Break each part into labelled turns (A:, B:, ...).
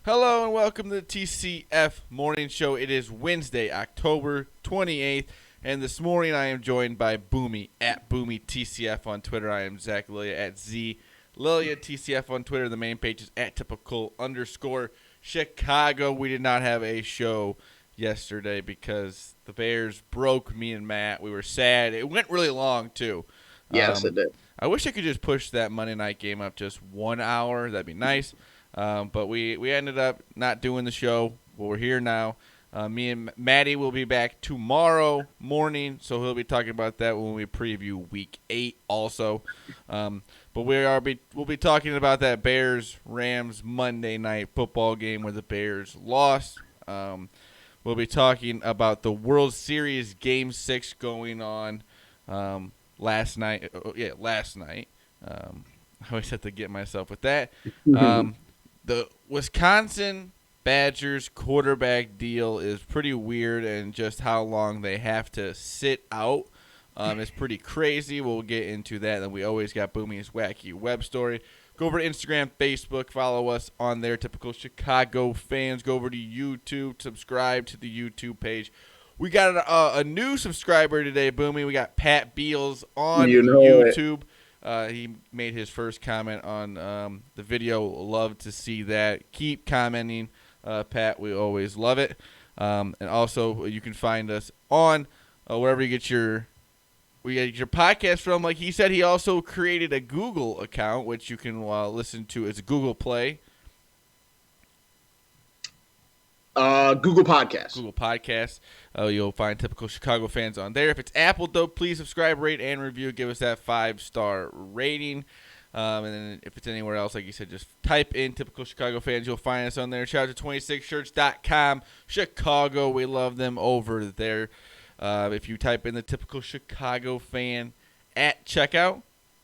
A: Hello and welcome to the TCF Morning Show. It is Wednesday, October 28th, and this morning I am joined by Boomy at Boomy TCF on Twitter. I am Zach Lilia at Z Lilia TCF on Twitter. The main page is at typical_Chicago. We did not have a show yesterday because the Bears broke me and Matt. We were sad. It went really long too.
B: Yes, it did.
A: I wish I could just push that Monday night game up just 1 hour. That'd be nice. But we ended up not doing the show. Well, we're here now. Me and Maddie will be back tomorrow morning, so he'll be talking about that when we preview Week 8 also. But we'll be talking about that Bears-Rams Monday night football game where the Bears lost. We'll be talking about the World Series Game 6 going on last night. Last night. I always have to get myself with that. The Wisconsin Badgers quarterback deal is pretty weird, and just how long they have to sit out is pretty crazy. We'll get into that. Then we always got Boomy's Wacky web story. Go over to Instagram, Facebook, follow us on there. Typical Chicago fans. Go over to YouTube, subscribe to the YouTube page. We got a new subscriber today, Boomy. We got Pat Beals on YouTube. He made his first comment on the video. Love to see that. Keep commenting, Pat. We always love it. And also, you can find us on wherever you get your podcast from. Like he said, he also created a Google account, which you can listen to. It's Google Play.
B: Google Podcasts.
A: Google Podcasts. You'll find Typical Chicago fans on there. If it's Apple, though, please subscribe, rate, and review. Give us that 5-star rating. And then if it's anywhere else, like you said, just type in Typical Chicago fans. You'll find us on there. Shout out to 26shirts.com. Chicago, we love them over there. If you type in the Typical Chicago fan at checkout,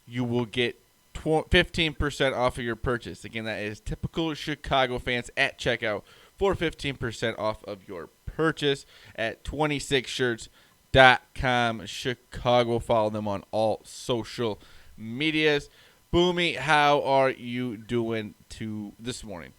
A: you will get 15% off of your purchase. Again, that is Typical Chicago fans at checkout for 15% off of your purchase at 26shirts.com. Chicago. Follow them on all social medias. Boomy, how are you doing this morning?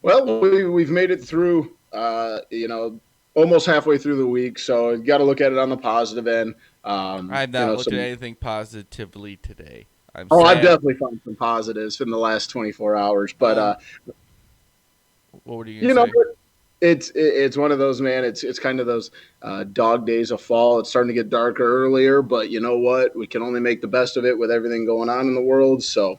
B: Well, we've made it through, almost halfway through the week, so you got to look at it on the positive end.
A: I've not looked at anything positively today.
B: I've definitely found some positives in the last 24 hours, but
A: what were you going to say?
B: It's one of those, man. It's kind of those dog days of fall. It's starting to get darker earlier, but you know what? We can only make the best of it with everything going on in the world. So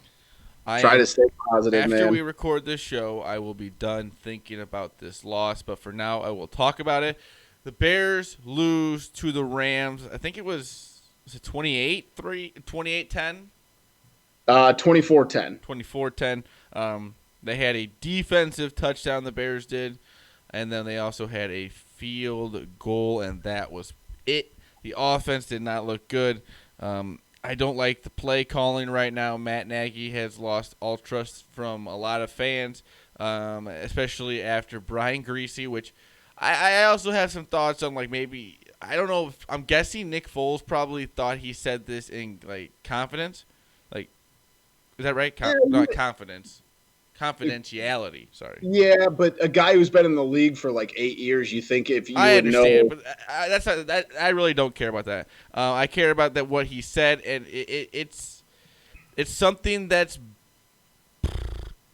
B: try to stay positive, man.
A: After we record this show, I will be done thinking about this loss. But for now, I will talk about it. The Bears lose to the Rams. I think was it 28-10?
B: 24-10.
A: 24-10. They had a defensive touchdown, the Bears did, and then they also had a field goal, and that was it. The offense did not look good. I don't like the play calling right now. Matt Nagy has lost all trust from a lot of fans, especially after Brian Griese, which I also have some thoughts on, like maybe, I don't know, I'm guessing Nick Foles probably thought he said this in, like, confidence. Like, is that right? Not confidence. Confidentiality, sorry.
B: Yeah, but a guy who's been in the league for like 8 years, you think if you
A: I
B: would
A: understand,
B: know.
A: But that's not, that. I really don't care about that. I care about that what he said, and it's something that's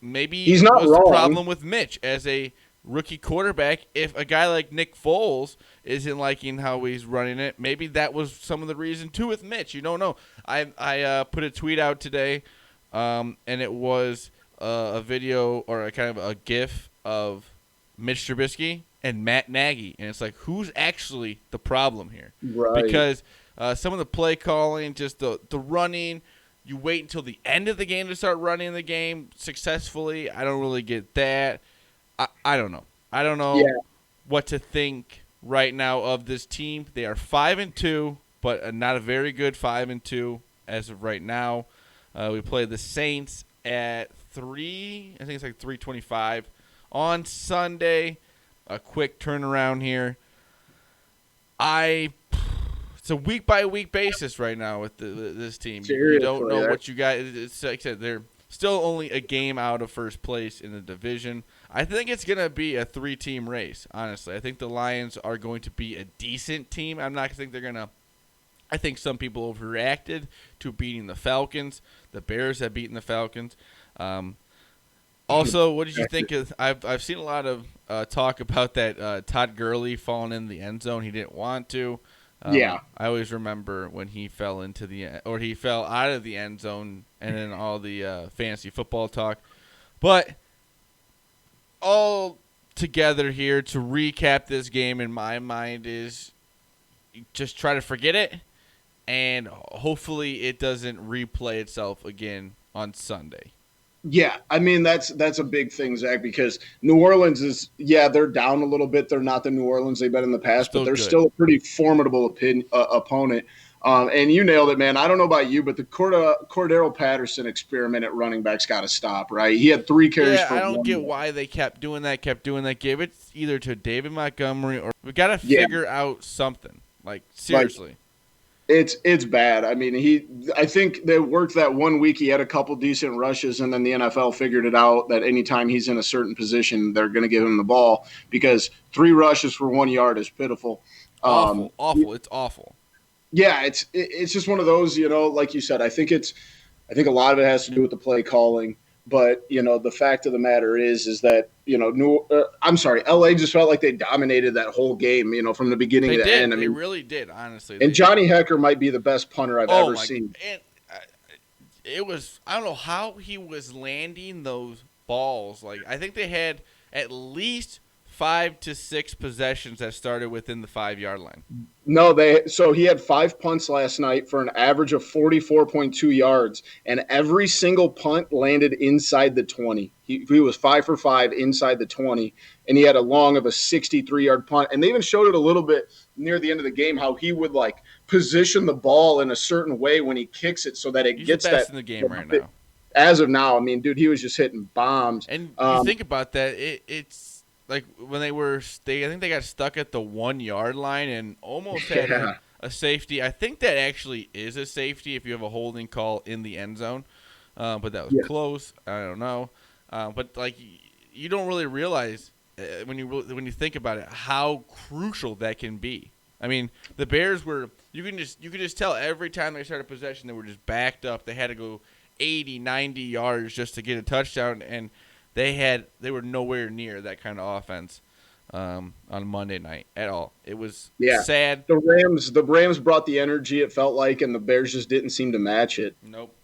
A: maybe
B: He's not
A: was
B: wrong.
A: the problem with Mitch as a rookie quarterback. If a guy like Nick Foles isn't liking how he's running it, maybe that was some of the reason too with Mitch. You don't know. I put a tweet out today, and it was a video or a kind of a GIF of Mitch Trubisky and Matt Nagy, and it's like, who's actually the problem here?
B: Right.
A: Because some of the play calling, just the running, you wait until the end of the game to start running the game successfully. I don't really get that. I don't know. I don't know what to think right now of this team. They are 5-2, but not a very good 5-2 as of right now. We play the Saints at 3, I think it's like 3:25 on Sunday. A quick turnaround here. It's a week by week basis right now with this team.
B: Seriously,
A: you don't know what you got. It's like I said, Still only a game out of first place in the division. I think it's going to be a 3-team race, honestly. I think the Lions are going to be a decent team. I'm not think they're going to – I think some people overreacted to beating the Falcons. The Bears have beaten the Falcons. Also, what did you think of – I've seen a lot of talk about that Todd Gurley falling in the end zone. He didn't want to. I always remember when he fell into he fell out of the end zone, and then all the fantasy football talk. But all together here to recap this game in my mind is just try to forget it, and hopefully it doesn't replay itself again on Sunday.
B: Yeah, I mean that's a big thing, Zach, because New Orleans is they're down a little bit. They're not the New Orleans they've been in the past, but they're still a pretty formidable opponent. And you nailed it, man. I don't know about you, but the Cordero Patterson experiment at running back's got to stop, right? He had 3 carries for 1.
A: I don't get why they kept doing that. Give it either to David Montgomery or we got to figure out something. Like seriously.
B: It's bad. I mean, I think they worked that 1 week. He had a couple decent rushes, and then the NFL figured it out that anytime he's in a certain position, they're going to give him the ball because 3 rushes for 1 yard is pitiful.
A: Awful. It's awful.
B: Yeah, it's just one of those. Like you said, I think a lot of it has to do with the play calling. But the fact of the matter is that LA just felt like they dominated that whole game. From the beginning to the end.
A: They really did, honestly.
B: And Johnny Hekker might be the best punter I've ever seen.
A: And it was I don't know how he was landing those balls. Like I think they had at least 5 to 6 possessions that started within the 5-yard line.
B: No, so he had 5 punts last night for an average of 44.2 yards, and every single punt landed inside the 20. He was 5 for 5 inside the 20, and he had a long of a 63-yard punt. And they even showed it a little bit near the end of the game how he would position the ball in a certain way when he kicks it so that it gets
A: the best in the game right now.
B: As of now, I mean, dude, he was just hitting bombs.
A: And you think about that, it's like when I think they got stuck at the 1-yard line and almost had a safety. I think that actually is a safety if you have a holding call in the end zone, but that was close. I don't know, but you don't really realize when you think about it how crucial that can be. I mean, the Bears were you can just tell every time they started possession they were just backed up. They had to go 80, 90 yards just to get a touchdown, and they were nowhere near that kind of offense on Monday night at all. It was sad.
B: The Rams brought the energy, it felt like, and the Bears just didn't seem to match it.
A: Nope.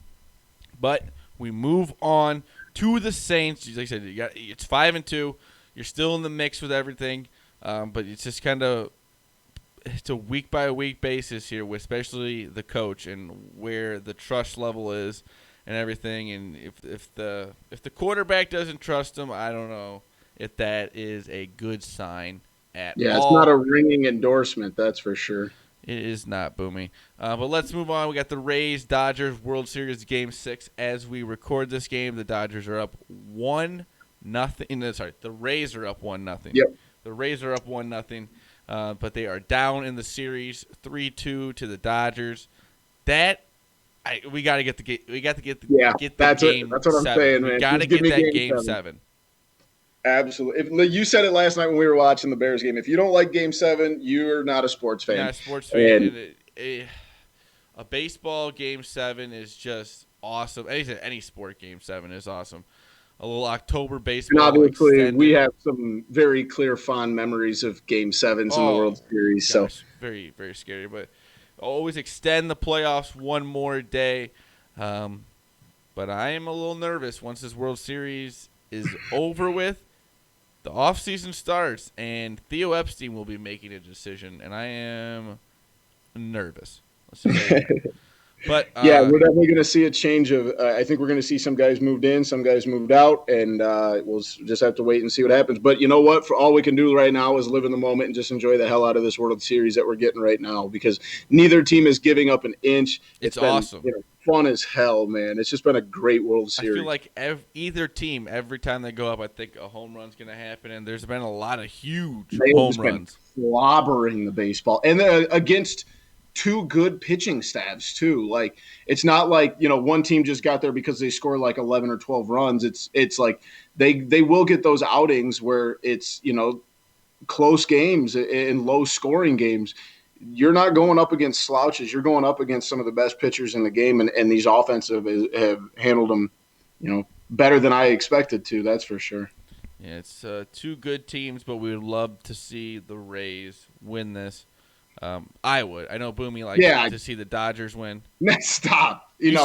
A: But we move on to the Saints. Like I said, it's 5-2. You're still in the mix with everything, but it's just it's a week by week basis here, especially the coach and where the trust level is. And everything, and if the quarterback doesn't trust him, I don't know if that is a good sign at all.
B: Yeah, it's not a ringing endorsement, that's for sure.
A: It is not, Boomy. But let's move on. We got the Rays-Dodgers World Series Game 6. As we record this game, the Dodgers are up 1-0. The Rays are up 1-0.
B: Yep.
A: The Rays are up 1-0, but they are down in the series 3-2 to the Dodgers. We got to get the game. We got to get the game.
B: That's what I'm saying, man.
A: We got to get that game 7.
B: Absolutely. You said it last night when we were watching the Bears game. If you don't like Game 7, you're not a sports fan.
A: Not a sports fan. A baseball Game 7 is just awesome. Any sport Game 7 is awesome. A little October baseball.
B: And obviously, we have some very clear, fond memories of Game 7s in the World Series.
A: Gosh, so very, very scary, but. Always extend the playoffs one more day. But I am a little nervous once this World Series is over with. The offseason starts, and Theo Epstein will be making a decision, and I am nervous. Let's just say that. But
B: we're definitely going to see a change of I think we're going to see some guys moved in, some guys moved out, and we'll just have to wait and see what happens. But you know what? For all we can do right now is live in the moment and just enjoy the hell out of this World Series that we're getting right now because neither team is giving up an inch.
A: It's been awesome.
B: Fun as hell, man. It's just been a great World Series.
A: I feel like either team, every time they go up, I think a home run's going to happen, and there's been a lot of huge home runs.
B: Slobbering the baseball. And against two good pitching staffs too. Like it's not like, one team just got there because they scored like 11 or 12 runs. It's like they will get those outings where it's, close games and low scoring games. You're not going up against slouches. You're going up against some of the best pitchers in the game, and these offensive have handled them, better than I expected to. That's for sure.
A: Yeah, it's two good teams, but we would love to see the Rays win this. I would. I know Boomy likes to see the Dodgers win.
B: Stop.
A: You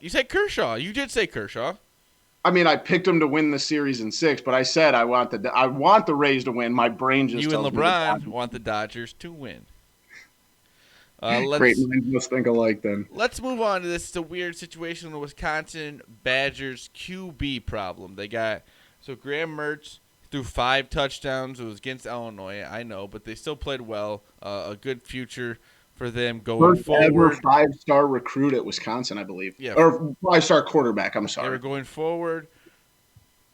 A: said Kershaw. You did say Kershaw.
B: I mean, I picked them to win the series in 6, but I said I want the Rays to win. My brain just tells me
A: LeBron want the Dodgers to win.
B: Great minds must think alike then.
A: Let's move on to this. It's a weird situation. The Wisconsin Badgers QB problem. They got Graham Mertz threw 5 touchdowns. It was against Illinois, I know, but they still played well. A good future for them going forward.
B: First ever 5-star recruit at Wisconsin, I believe.
A: Yeah,
B: or 5-star quarterback. I'm sorry.
A: They were going forward,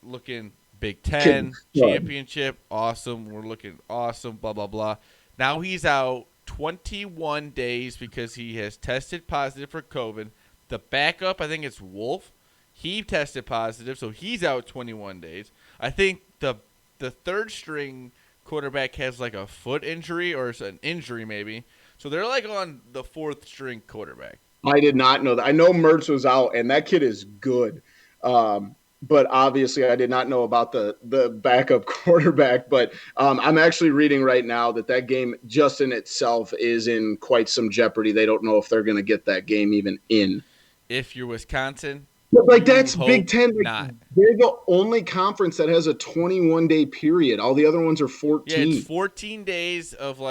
A: looking Big Ten championship, awesome. We're looking awesome. Blah blah blah. Now he's out 21 days because he has tested positive for COVID. The backup, I think it's Wolf. He tested positive, so he's out 21 days. I think the third string quarterback has like a foot injury or an injury maybe. So they're like on the 4th string quarterback.
B: I did not know that. I know Mertz was out, and that kid is good. But obviously I did not know about the backup quarterback. But I'm actually reading right now that game just in itself is in quite some jeopardy. They don't know if they're going to get that game even in.
A: If you're Wisconsin,
B: but that's Big Ten.
A: Not.
B: They're the only conference that has a 21-day period. All the other ones are 14.
A: Yeah, it's 14 days of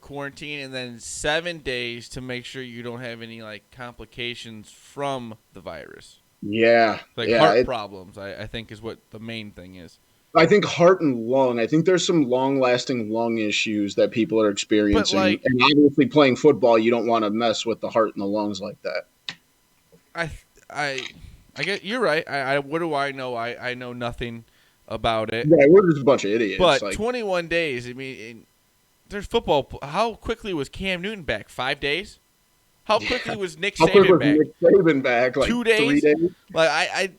A: quarantine, and then 7 days to make sure you don't have any complications from the virus.
B: Yeah.
A: Heart problems, I think, is what the main thing is.
B: I think heart and lung. I think there's some long-lasting lung issues that people are experiencing. And obviously playing football, you don't want to mess with the heart and the lungs like that.
A: I get you're right. What do I know? I know nothing about it.
B: Yeah, we're just a bunch of idiots.
A: But 21 days. I mean, there's football. How quickly was Cam Newton back? 5 days? How quickly was Nick Saban back? 2 days? 3 days? I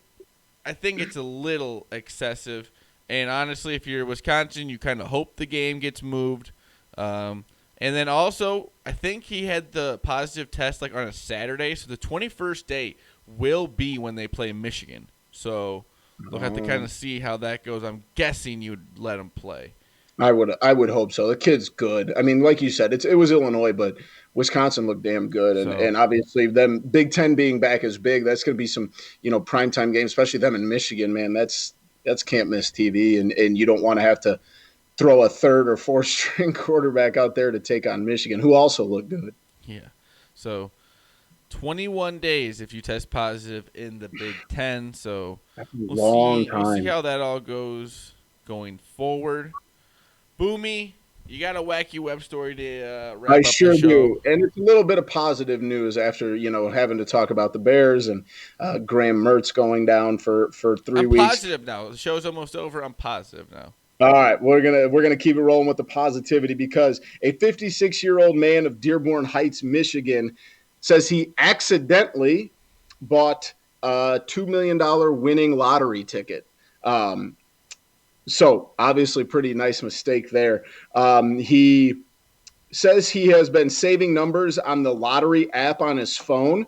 A: think it's a little excessive. And honestly, if you're Wisconsin, you kind of hope the game gets moved. And then also, I think he had the positive test on a Saturday. So the 21st day will be when they play Michigan. So they'll have to kind of see how that goes. I'm guessing you'd let him play.
B: I would hope so. The kid's good. I mean, like you said, it was Illinois, but Wisconsin looked damn good. And obviously them Big Ten being back is big. That's going to be some, primetime games, especially them in Michigan, man. That's can't miss TV. And you don't want to have to throw a 3rd or 4th string quarterback out there to take on Michigan, who also looked good.
A: Yeah. So 21 days if you test positive in the Big Ten. So we'll see how that all goes going forward. Boomy, you got a wacky web story to wrap up the show. I sure do.
B: And it's a little bit of positive news after, having to talk about the Bears and Graham Mertz going down for 3 weeks.
A: I'm positive now. The show's almost over. I'm positive now.
B: All right, we're gonna keep it rolling with the positivity because a 56-year-old man of Dearborn Heights, Michigan, says he accidentally bought a $2 million winning lottery ticket. So obviously pretty nice mistake there. He says he has been saving numbers on the lottery app on his phone.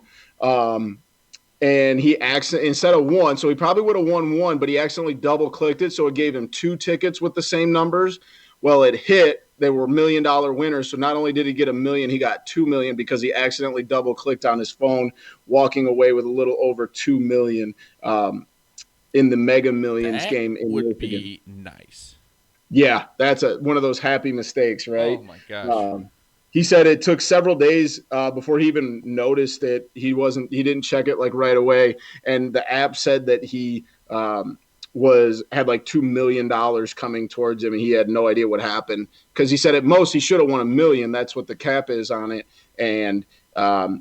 B: And he instead of 1, so he probably would have won 1, but he accidentally double clicked it. So it gave him 2 tickets with the same numbers. Well, it hit. They were $1 million winners. So not only did he get $1 million, he got $2 million because he accidentally double clicked on his phone, walking away with a little over $2 million in the Mega Millions game.
A: That would be nice.
B: Yeah, that's one of those happy mistakes, right?
A: Oh my gosh.
B: He said it took several days before he even noticed it. He didn't check it right away. And the app said that he had $2 million coming towards him, and he had no idea what happened because he said at most he should have won $1 million. That's what the cap is on it. And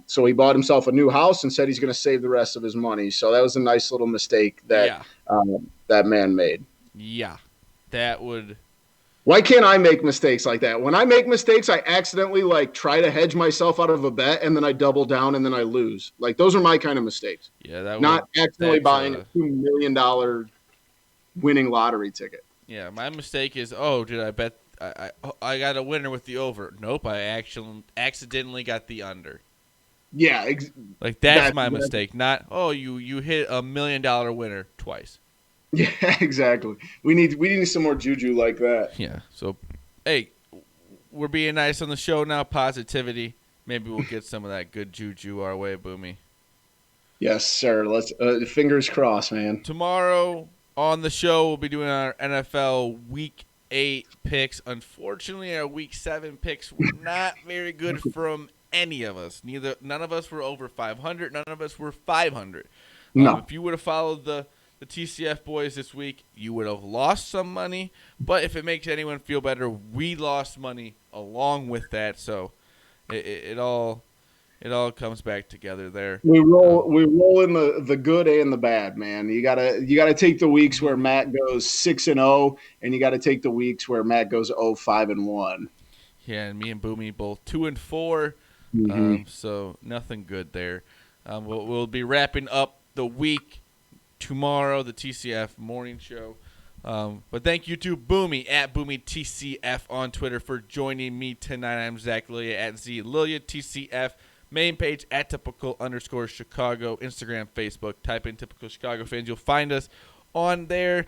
B: so he bought himself a new house and said he's going to save the rest of his money. So that was a nice little mistake that that man made.
A: Yeah, that would
B: Why can't I make mistakes like that? When I make mistakes, I accidentally like try to hedge myself out of a bet and then I double down and then I lose. Like those are my kind of mistakes.
A: Yeah, that would
B: Not accidentally
A: that's
B: buying a $2 million winning lottery ticket.
A: yeah. My mistake is did I bet I got a winner with the over? Nope, I actually accidentally got the under.
B: Yeah,
A: Like that's my mistake. Not you hit $1 million winner twice.
B: Yeah, exactly. We need some more juju like that.
A: Yeah. So, hey, we're being nice on the show now. Positivity. Maybe we'll get some of that good juju our way, Boomy.
B: Yes, sir. Let's fingers crossed, man.
A: Tomorrow on the show, we'll be doing our NFL Week 8 picks. Unfortunately, our Week 7 picks were not very good from any of us. None of us were over 500. None of us were 500.
B: No.
A: If you would have followed the TCF boys this week, you would have lost some money. But if it makes anyone feel better, we lost money along with that. So it all comes back together there.
B: We roll in the good and the bad, man. You gotta take the weeks where Matt goes 6-0, and you gotta take the weeks where Matt goes 5-1.
A: Yeah, and me and Boomy both 2-4.
B: Mm-hmm.
A: So nothing good there. We'll be wrapping up the week tomorrow, the TCF morning show. But thank you to Boomy at BoomyTCF on Twitter for joining me tonight. I'm Zach Lilia at ZLiliaTCF. Main page at typical_Chicago. Instagram, Facebook. Type in Typical Chicago Fans. You'll find us on there.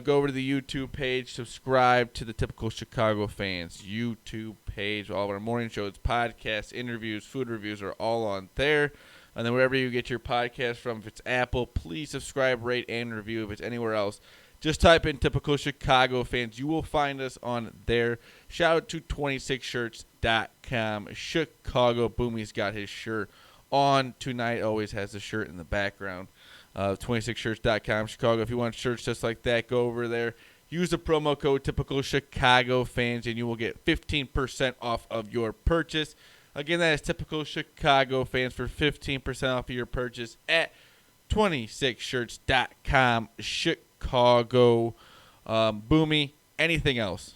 A: Go over to the YouTube page. Subscribe to the Typical Chicago Fans YouTube page. All of our morning shows, podcasts, interviews, food reviews are all on there. And then wherever you get your podcast from, if it's Apple, please subscribe, rate, and review. If it's anywhere else, just type in Typical Chicago Fans. You will find us on there. Shout out to 26shirts.com. Chicago Boomy's got his shirt on tonight. Always has the shirt in the background. 26shirts.com. Chicago. If you want shirts just like that, go over there. Use the promo code Typical Chicago Fans, and you will get 15% off of your purchase. Again, that is Typical Chicago Fans for 15% off of your purchase at 26shirts.com. Chicago. Boomy, anything else?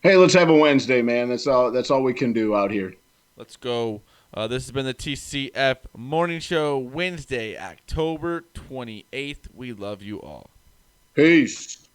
B: Hey, let's have a Wednesday, man. That's all we can do out here.
A: Let's go. This has been the TCF Morning Show, Wednesday, October 28th. We love you all.
B: Peace.